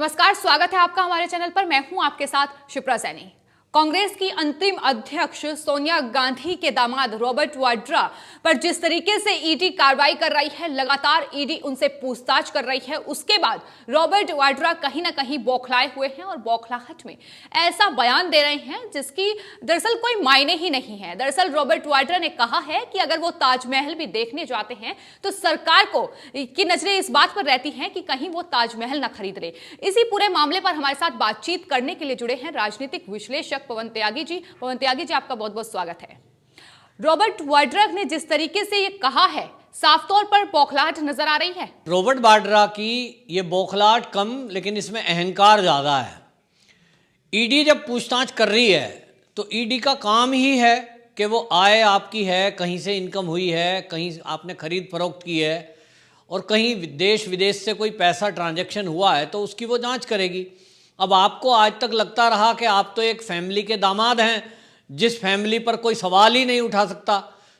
नमस्कार, स्वागत है आपका हमारे चैनल पर। मैं हूं आपके साथ शिप्रा सैनी। कांग्रेस की अंतरिम अध्यक्ष सोनिया गांधी के दामाद रॉबर्ट वाड्रा पर जिस तरीके से ईडी कार्रवाई कर रही है, लगातार ईडी उनसे पूछताछ कर रही है, उसके बाद रॉबर्ट वाड्रा कहीं ना कहीं बौखलाए हुए हैं और बौखलाहट में ऐसा बयान दे रहे हैं जिसकी दरअसल कोई मायने ही नहीं है। दरअसल रॉबर्ट वाड्रा ने कहा है कि अगर वो ताजमहल भी देखने जाते हैं तो सरकार को की नजरें इस बात पर रहती हैं कि कहीं वो ताजमहल ना खरीद ले। इसी पूरे मामले पर हमारे साथ बातचीत करने के लिए जुड़े हैं राजनीतिक विश्लेषक पवन त्यागी जी। पवन त्यागी जी, आपका बहुत बहुत स्वागत है। रॉबर्ट वाड्रा ने जिस तरीके से ये कहा है, साफ तौर पर बौखलाहट नजर आ रही है। रॉबर्ट वाड्रा की ये बौखलाहट कम, लेकिन इसमें अहंकार ज्यादा है। ईडी जब पूछताछ कर रही है तो ईडी का काम ही है कि वो आय आपकी है, कहीं से इनकम हुई है, कहीं आपने खरीद फरोख्त की है और कहीं देश विदेश से कोई पैसा ट्रांजैक्शन हुआ है तो उसकी वो जांच करेगी। अब आपको आज तक लगता रहा कि आप तो एक फैमिली के दामाद हैं जिस फैमिली पर कोई सवाल ही नहीं उठा सकता।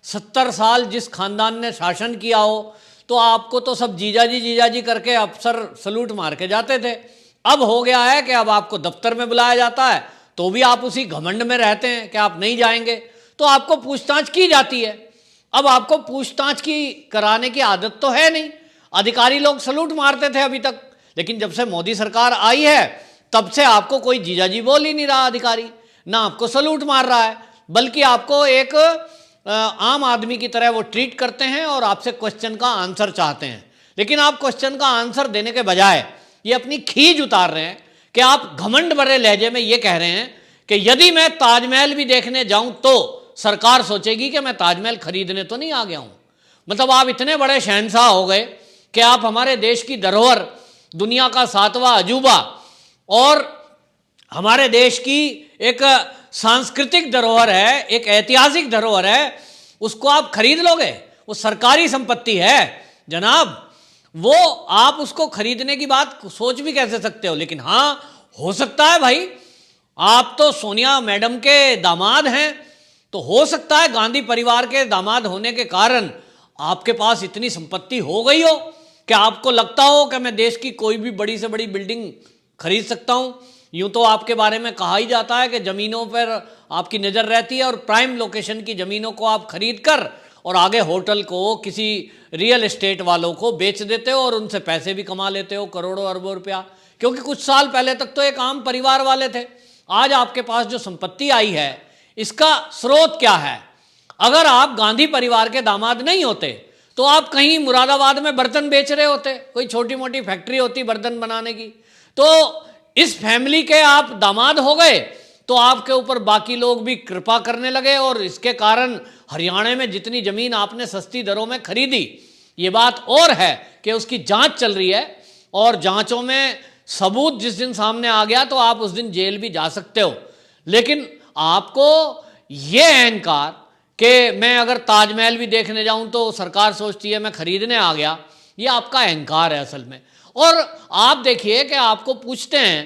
70 साल जिस खानदान ने शासन किया हो तो आपको तो सब जीजाजी करके अफसर सलूट मार के जाते थे। अब हो गया है कि अब आपको दफ्तर में बुलाया जाता है तो भी आप उसी घमंड में रहते हैं कि आप नहीं जाएंगे, तो आपको पूछताछ की जाती है। अब आपको पूछताछ की कराने की आदत तो है नहीं। अधिकारी लोग सलूट मारते थे अभी तक, लेकिन जब से मोदी सरकार आई है तब से आपको कोई जीजाजी बोल ही नहीं रहा। अधिकारी ना आपको सलूट मार रहा है, बल्कि आपको एक आम आदमी की तरह वो ट्रीट करते हैं और आपसे क्वेश्चन का आंसर चाहते हैं। लेकिन आप क्वेश्चन का आंसर देने के बजाय ये अपनी खीज उतार रहे हैं कि आप घमंड भरे लहजे में ये कह रहे हैं कि यदि मैं ताजमहल भी देखने जाऊं तो सरकार सोचेगी कि मैं ताजमहल खरीदने तो नहीं आ गया हूं। मतलब आप इतने बड़े शहंशाह हो गए कि आप हमारे देश की धरोहर, दुनिया का 7वां अजूबा और हमारे देश की एक सांस्कृतिक धरोहर है, एक ऐतिहासिक धरोहर है, उसको आप खरीद लोगे? वो सरकारी संपत्ति है जनाब, वो आप उसको खरीदने की बात सोच भी कैसे सकते हो? लेकिन हाँ, हो सकता है भाई, आप तो सोनिया मैडम के दामाद हैं, तो हो सकता है गांधी परिवार के दामाद होने के कारण आपके पास इतनी संपत्ति हो गई हो कि आपको लगता हो कि मैं देश की कोई भी बड़ी से बड़ी बिल्डिंग खरीद सकता हूं। यूं तो आपके बारे में कहा ही जाता है कि जमीनों पर आपकी नज़र रहती है और प्राइम लोकेशन की ज़मीनों को आप खरीद कर और आगे होटल को, किसी रियल एस्टेट वालों को बेच देते हो और उनसे पैसे भी कमा लेते हो, करोड़ों अरबों रुपया। क्योंकि कुछ साल पहले तक तो एक आम परिवार वाले थे। आज आपके पास जो संपत्ति आई है इसका स्रोत क्या है? अगर आप गांधी परिवार के दामाद नहीं होते तो आप कहीं मुरादाबाद में बर्तन बेच रहे होते, कोई छोटी मोटी फैक्ट्री होती बर्तन बनाने की। तो इस फैमिली के आप दामाद हो गए तो आपके ऊपर बाकी लोग भी कृपा करने लगे और इसके कारण हरियाणा में जितनी जमीन आपने सस्ती दरों में खरीदी, ये बात और है कि उसकी जांच चल रही है और जांचों में सबूत जिस दिन सामने आ गया तो आप उस दिन जेल भी जा सकते हो। लेकिन आपको ये अहंकार कि मैं अगर ताजमहल भी देखने जाऊं तो सरकार सोचती है मैं खरीदने आ गया, ये आपका अहंकार है असल में। और आप देखिए कि आपको पूछते हैं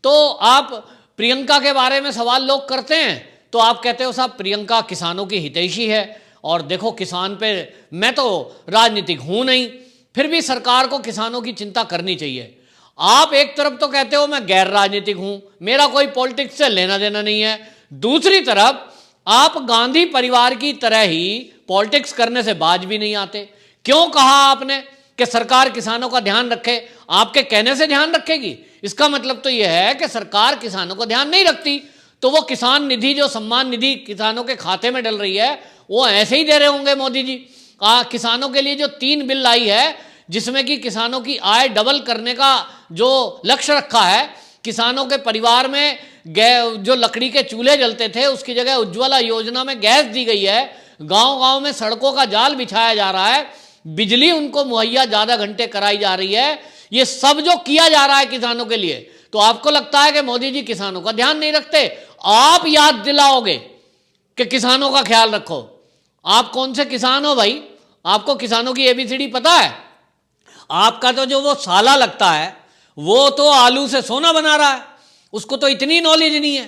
तो आप प्रियंका के बारे में सवाल लोग करते हैं तो आप कहते हो साहब प्रियंका किसानों की हितैषी है और देखो किसान पे, मैं तो राजनीतिक हूं नहीं, फिर भी सरकार को किसानों की चिंता करनी चाहिए। आप एक तरफ तो कहते हो मैं गैर राजनीतिक हूं, मेरा कोई पॉलिटिक्स से लेना देना नहीं है, दूसरी तरफ आप गांधी परिवार की तरह ही पॉलिटिक्स करने से बाज भी नहीं आते। क्यों कहा आपने कि सरकार किसानों का ध्यान रखे? आपके कहने से ध्यान रखेगी? इसका मतलब तो यह है कि सरकार किसानों का ध्यान नहीं रखती, तो वो किसान निधि, जो सम्मान निधि किसानों के खाते में डल रही है, वो ऐसे ही दे रहे होंगे मोदी जी। किसानों के लिए जो 3 बिल आई है जिसमें कि किसानों की आय डबल करने का जो लक्ष्य रखा है, किसानों के परिवार में जो लकड़ी के चूल्हे जलते थे उसकी जगह उज्ज्वला योजना में गैस दी गई है, गांव-गांव में सड़कों का जाल बिछाया जा रहा है, बिजली उनको मुहैया ज़्यादा घंटे कराई जा रही है, ये सब जो किया जा रहा है किसानों के लिए, तो आपको लगता है कि मोदी जी किसानों का ध्यान नहीं रखते? आप याद दिलाओगे कि किसानों का ख्याल रखो। आप कौन से किसान हो भाई? आपको किसानों की ABCD पता है? आपका तो जो वो साला लगता है वो तो आलू से सोना बना रहा है, उसको तो इतनी नॉलेज नहीं है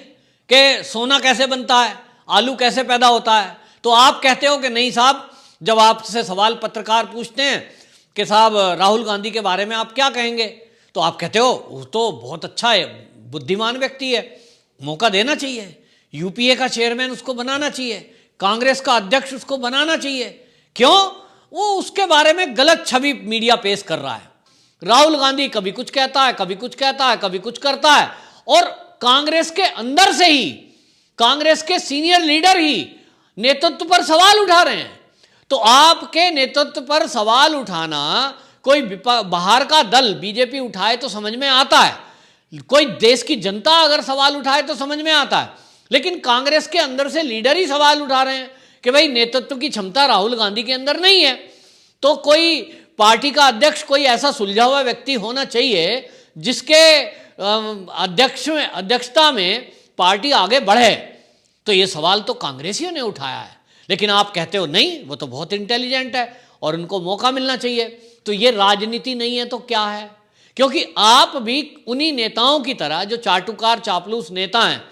कि सोना कैसे बनता है, आलू कैसे पैदा होता है। तो आप कहते हो कि नहीं साहब, जब आपसे सवाल पत्रकार पूछते हैं कि साहब राहुल गांधी के बारे में आप क्या कहेंगे, तो आप कहते हो वो तो बहुत अच्छा है, बुद्धिमान व्यक्ति है, मौका देना चाहिए, यूपीए का चेयरमैन उसको बनाना चाहिए, कांग्रेस का अध्यक्ष उसको बनाना चाहिए। क्यों? वो उसके बारे में गलत छवि मीडिया पेश कर रहा है। राहुल गांधी कभी कुछ कहता है, कभी कुछ कहता है, कभी कुछ करता है, और कांग्रेस के अंदर से ही कांग्रेस के सीनियर लीडर ही नेतृत्व पर सवाल उठा रहे हैं। तो आपके नेतृत्व पर सवाल उठाना, कोई बाहर का दल बीजेपी उठाए तो समझ में आता है, कोई देश की जनता अगर सवाल उठाए तो समझ में आता है, लेकिन कांग्रेस के अंदर से लीडर ही सवाल उठा रहे हैं कि भाई नेतृत्व की क्षमता राहुल गांधी के अंदर नहीं है। तो कोई पार्टी का अध्यक्ष कोई ऐसा सुलझा हुआ व्यक्ति होना चाहिए जिसके अध्यक्षता में पार्टी आगे बढ़े। तो ये सवाल तो कांग्रेसियों ने उठाया है, लेकिन आप कहते हो नहीं, वो तो बहुत इंटेलिजेंट है और उनको मौका मिलना चाहिए। तो ये राजनीति नहीं है तो क्या है? क्योंकि आप भी उन्हीं नेताओं की तरह जो चाटुकार चापलूस नेता हैं,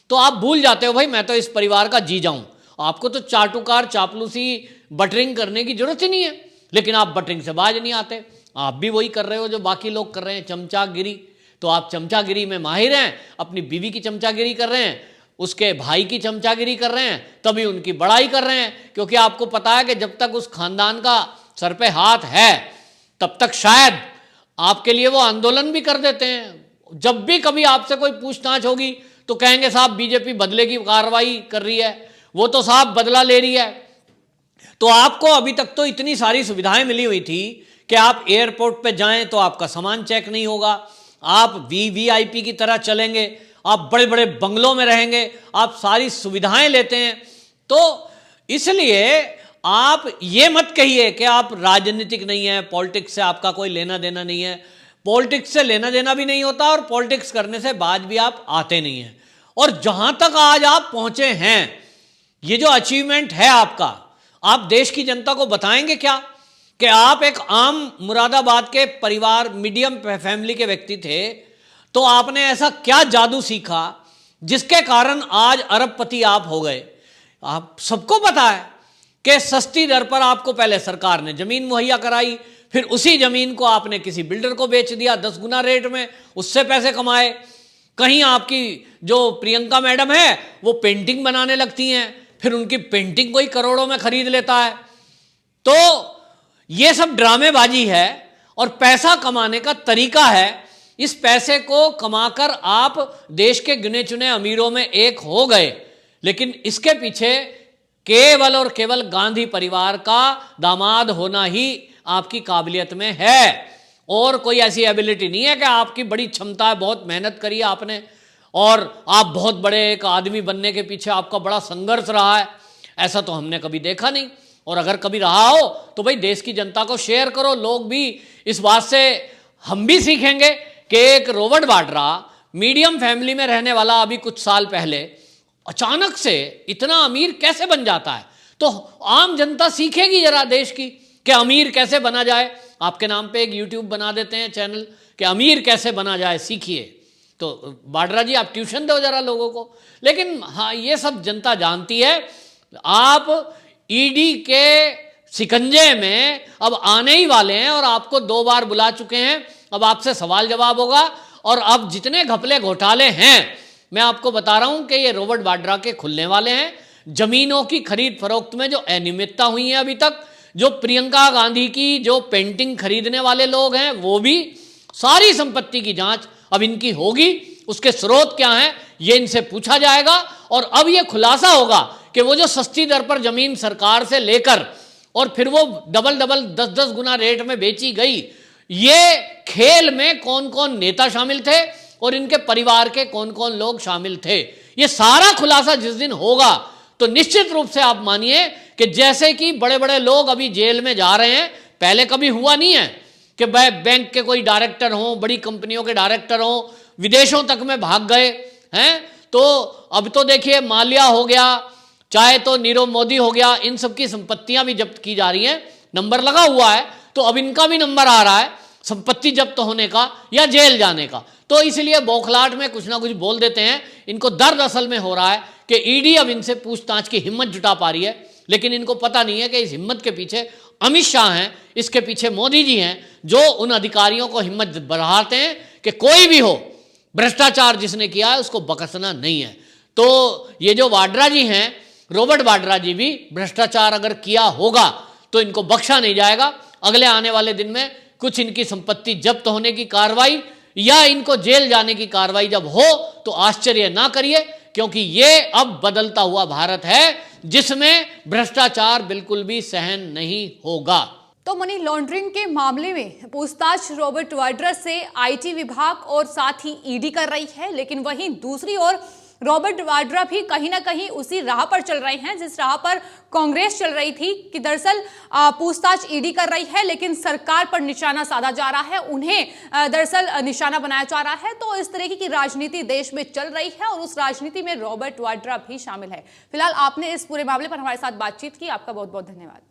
तो आप भूल जाते हो भाई मैं तो इस परिवार का जी जाऊं। आपको तो चाटुकार चापलूसी बटरिंग करने की जरूरत ही नहीं है, लेकिन आप बटरिंग से बाज नहीं आते। आप भी वही कर रहे हो जो बाकी लोग कर रहे हैं, चमचागिरी। तो आप चमचागिरी में माहिर हैं, अपनी बीवी की चमचागिरी कर रहे हैं, उसके भाई की चमचागिरी कर रहे हैं, तभी उनकी बड़ाई कर रहे हैं, क्योंकि आपको पता है कि जब तक उस खानदान का सर पे हाथ है तब तक शायद आपके लिए वो आंदोलन भी कर देते हैं। जब भी कभी आपसे कोई पूछताछ होगी तो कहेंगे साहब बीजेपी बदले की कार्रवाई कर रही है, वो तो साहब बदला ले रही है। तो आपको अभी तक तो इतनी सारी सुविधाएं मिली हुई थी कि आप एयरपोर्ट पे जाएं तो आपका सामान चेक नहीं होगा, आप वीवीआईपी की तरह चलेंगे, आप बड़े बड़े बंगलों में रहेंगे, आप सारी सुविधाएं लेते हैं। तो इसलिए आप ये मत कहिए कि आप राजनीतिक नहीं है, पॉलिटिक्स से आपका कोई लेना देना नहीं है। पॉलिटिक्स से लेना देना भी नहीं होता और पॉलिटिक्स करने से बाज भी आप आते नहीं हैं। और जहां तक आज आप पहुंचे हैं, ये जो अचीवमेंट है आपका, आप देश की जनता को बताएंगे क्या कि आप एक आम मुरादाबाद के परिवार, मीडियम फैमिली के व्यक्ति थे, तो आपने ऐसा क्या जादू सीखा जिसके कारण आज अरबपति आप हो गए। आप सबको पता है कि सस्ती दर पर आपको पहले सरकार ने जमीन मुहैया कराई, फिर उसी जमीन को आपने किसी बिल्डर को बेच दिया 10 गुना रेट में, उससे पैसे कमाए। कहीं आपकी जो प्रियंका मैडम है वो पेंटिंग बनाने लगती हैं, फिर उनकी पेंटिंग कोई करोड़ों में खरीद लेता है। तो ये सब ड्रामेबाजी है और पैसा कमाने का तरीका है। इस पैसे को कमाकर आप देश के गिने चुने अमीरों में एक हो गए, लेकिन इसके पीछे केवल और केवल गांधी परिवार का दामाद होना ही आपकी काबिलियत में है, और कोई ऐसी एबिलिटी नहीं है कि आपकी बड़ी क्षमता है, बहुत मेहनत करी आपने और आप बहुत बड़े एक आदमी बनने के पीछे आपका बड़ा संघर्ष रहा है। ऐसा तो हमने कभी देखा नहीं, और अगर कभी रहा हो तो भाई देश की जनता को शेयर करो। लोग भी इस बात से हम भी सीखेंगे कि एक रॉबर्ट वाड्रा मीडियम फैमिली में रहने वाला अभी कुछ साल पहले अचानक से इतना अमीर कैसे बन जाता है। तो आम जनता सीखेगी जरा देश की कि अमीर कैसे बना जाए। आपके नाम पे एक यूट्यूब बना देते हैं चैनल कि अमीर कैसे बना जाए, सीखिए। तो वाड्रा जी आप ट्यूशन दो जरा लोगों को। लेकिन हाँ, ये सब जनता जानती है। आप ईडी के शिकंजे में अब आने ही वाले हैं और आपको 2 बार बुला चुके हैं। अब आपसे सवाल जवाब होगा, और अब जितने घपले घोटाले हैं मैं आपको बता रहा हूं कि ये रॉबर्ट वाड्रा के खुलने वाले हैं। जमीनों की खरीद फरोख्त में जो अनियमितता हुई है अभी तक, जो प्रियंका गांधी की जो पेंटिंग खरीदने वाले लोग हैं वो भी, सारी संपत्ति की जांच अब इनकी होगी। उसके स्रोत क्या हैं ये इनसे पूछा जाएगा, और अब ये खुलासा होगा कि वो जो सस्ती दर पर जमीन सरकार से लेकर और फिर वो डबल 10 गुना रेट में बेची गई, ये खेल में कौन कौन नेता शामिल थे और इनके परिवार के कौन कौन लोग शामिल थे। ये सारा खुलासा जिस दिन होगा तो निश्चित रूप से आप मानिए कि जैसे कि बड़े बड़े लोग अभी जेल में जा रहे हैं, पहले कभी हुआ नहीं है कि बैंक के कोई डायरेक्टर हों, बड़ी कंपनियों के डायरेक्टर हों, विदेशों तक में भाग गए हैं। तो अब तो देखिए माल्या हो गया, चाहे तो नीरव मोदी हो गया, इन सब की संपत्तियां भी जब्त की जा रही हैं। नंबर लगा हुआ है, तो अब इनका भी नंबर आ रहा है संपत्ति जब्त होने का या जेल जाने का। तो इसलिए बौखलाहट में कुछ ना कुछ बोल देते हैं। इनको दर्द असल में हो रहा है कि ईडी अब इनसे पूछताछ की हिम्मत जुटा पा रही है, लेकिन इनको पता नहीं है कि इस हिम्मत के पीछे अमित शाह हैं, इसके पीछे मोदी जी हैं, जो उन अधिकारियों को हिम्मत बढ़ाते हैं कि कोई भी हो, भ्रष्टाचार जिसने किया है उसको बख्शना नहीं है। तो ये जो वाड्रा जी हैं, रॉबर्ट वाड्रा जी भी भ्रष्टाचार अगर किया होगा तो इनको बख्शा नहीं जाएगा। अगले आने वाले दिन में कुछ इनकी संपत्ति जब्त होने की कार्रवाई या इनको जेल जाने की कार्रवाई जब हो तो आश्चर्य ना करिए, क्योंकि ये अब बदलता हुआ भारत है जिसमें भ्रष्टाचार बिल्कुल भी सहन नहीं होगा। तो मनी लॉन्ड्रिंग के मामले में पूछताछ रॉबर्ट वाड्रा से आईटी विभाग और साथ ही ईडी कर रही है, लेकिन वहीं दूसरी ओर रॉबर्ट वाड्रा भी कहीं ना कहीं उसी राह पर चल रहे हैं जिस राह पर कांग्रेस चल रही थी कि दरअसल पूछताछ ईडी कर रही है लेकिन सरकार पर निशाना साधा जा रहा है, उन्हें दरअसल निशाना बनाया जा रहा है। तो इस तरीके की राजनीति देश में चल रही है और उस राजनीति में रॉबर्ट वाड्रा भी शामिल है। फिलहाल आपने इस पूरे मामले पर हमारे साथ बातचीत की, आपका बहुत बहुत धन्यवाद।